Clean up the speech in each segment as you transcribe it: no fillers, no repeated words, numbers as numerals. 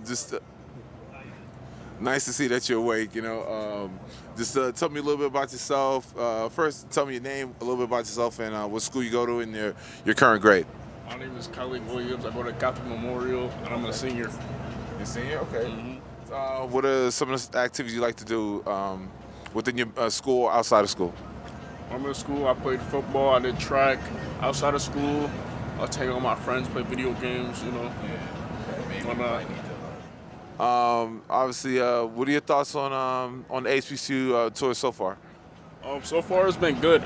just nice to see that you're awake. Just tell me a little bit about yourself. First, tell me your name, a little bit about yourself, and what school you go to, and your current grade. My name is Kaileek Williams. I go to Catholic Memorial, and I'm a senior. You're a senior, okay. What are some of the activities you like to do within your school, or outside of school? I'm in school. I played football. I did track. Outside of school, I take all my friends, play video games. Whatnot. Obviously, what are your thoughts on the HBCU tour so far? So far, it's been good.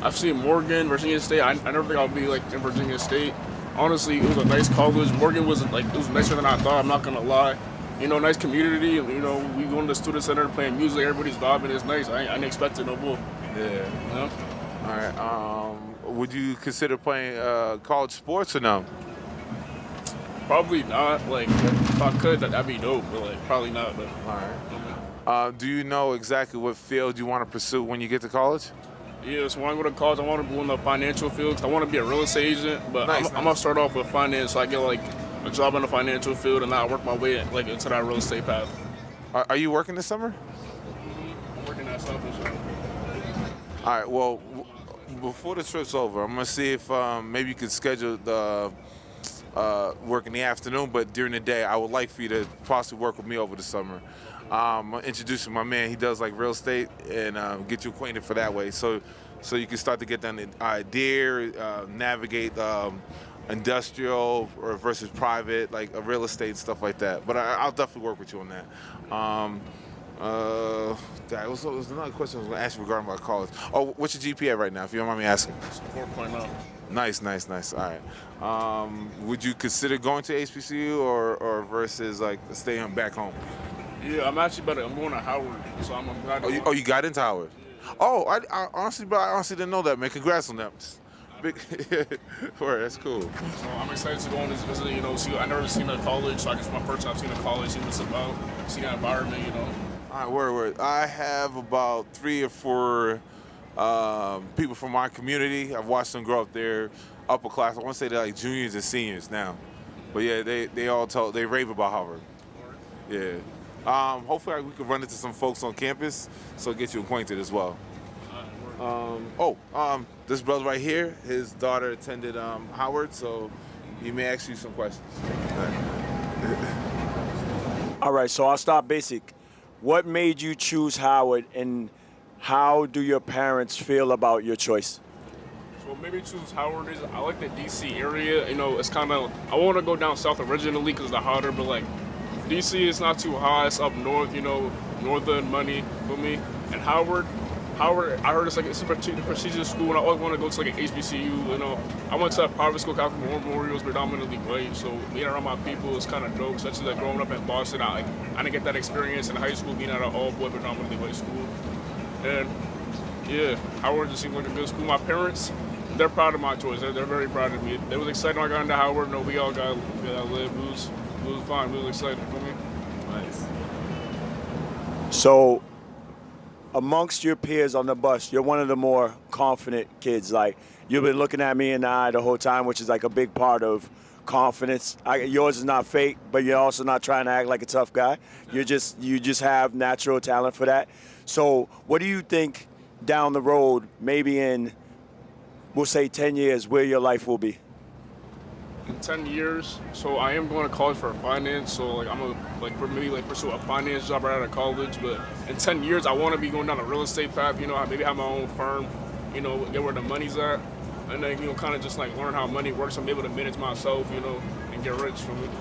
I've seen Morgan, Virginia State. I never think I'll be like in Virginia State. Honestly, it was a nice college. Morgan was it was nicer than I thought. I'm not gonna lie. Nice community. We go to the student center playing music. Everybody's vibing. It's nice. I didn't expect it no more. Yeah. All right. Would you consider playing college sports or no? Probably not. Like, if I could, that'd be dope. But probably not. But All right. Do you know exactly what field you want to pursue when you get to college? yeah. So when I go to college, I want to go in the financial field. 'Cause I want to be a real estate agent. But I'm gonna start off with finance, so I get a job in the financial field, and I work my way into that real estate path. Are you working this summer? I'm working at Southern. All right. Well, before the trip's over, I'm gonna see if maybe you could schedule the work in the afternoon, but during the day, I would like for you to possibly work with me over the summer. I'm gonna introduce you to my man. He does real estate, and get you acquainted for that way, so you can start to get down the idea, navigate industrial or versus private, like real estate and stuff like that. But I'll definitely work with you on that. That was another question I was going to ask you regarding my college. Oh, what's your GPA right now, if you don't mind me asking? 4.0. Nice. All right. Would you consider going to HBCU or versus staying back home? Yeah, I'm going to Howard, so I'm glad. You got into Howard? Oh, I honestly didn't know that, man. Congrats on that. Big, word, that's cool. So I'm excited to go on this visit. See, I never seen a college, so I guess my first time seeing a college, see what it's about, see that environment. All right, word. I have about 3 or 4 people from my community. I've watched them grow up there, upper class. I want to say they're juniors and seniors now. But yeah, they rave about Harvard. Yeah. Hopefully we can run into some folks on campus, so get you acquainted as well. This brother right here, his daughter attended Howard, so he may ask you some questions. All right, so I'll start basic. What made you choose Howard, and how do your parents feel about your choice? So maybe choose Howard is I like the DC area. It's kind of I want to go down south originally because it's hotter, but DC is not too high. It's up north, northern money for me. And Howard, I heard it's a prestigious school, and I always want to go to an HBCU. I went to a private school, Catholic Memorial, was predominantly white, so being around my people is kind of dope, especially growing up in Boston. I didn't get that experience in high school being at an all-boy, predominantly white school. And yeah, Howard just seemed like a good school. My parents, they're proud of my choice. They're very proud of me. They was excited when I got into Howard. We all got live. It was fine. It was exciting for me. Nice. So, amongst your peers on the bus, you're one of the more confident kids. You've been looking at me in the eye the whole time, which is a big part of confidence. Yours is not fake, but you're also not trying to act like a tough guy. You just have natural talent for that. So, what do you think down the road, maybe in, we'll say 10 years, where your life will be? In 10 years, so I am going to college for finance, so I'm gonna pursue a finance job right out of college. But in 10 years, I want to be going down a real estate path. Maybe have my own firm. Get where the money's at, and then kind of just learn how money works. I'm able to manage myself, and get rich from it.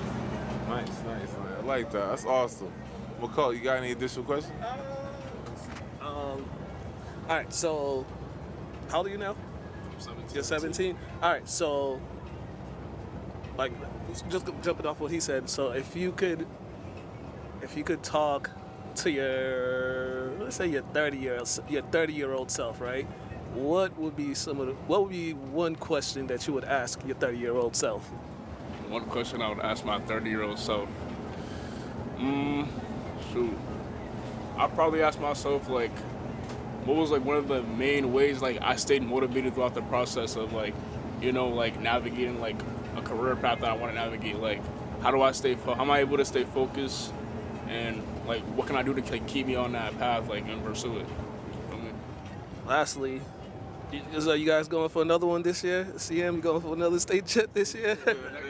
Nice, man. I like that. That's awesome. McCall, you got any additional questions? All right, so how old are you now? 17. You're 17? All right, so just jumping off what he said, so if you could talk to your, let's say your 30-year-old self, right? What would be one question that you would ask your 30-year-old self? One question I would ask my 30-year-old self. Shoot. I'd probably ask myself what was one of the main ways I stayed motivated throughout the process of navigating a career path that I want to navigate. how do I how am I able to stay focused, and like what can I do to keep me on that path, like, and pursue it. Lastly, are you guys going for another one this year? CM, you going for another state chip this year?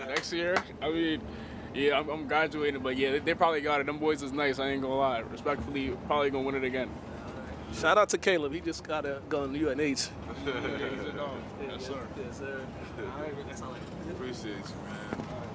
Next year, I mean, yeah, I'm graduating, but yeah, they probably got it. Them boys is nice. I ain't gonna lie. Respectfully, probably gonna win it again. Shout out to Caleb. He just got a gun UNH. Yes, sir. Yes, sir. All right, that's all I Appreciate you, man.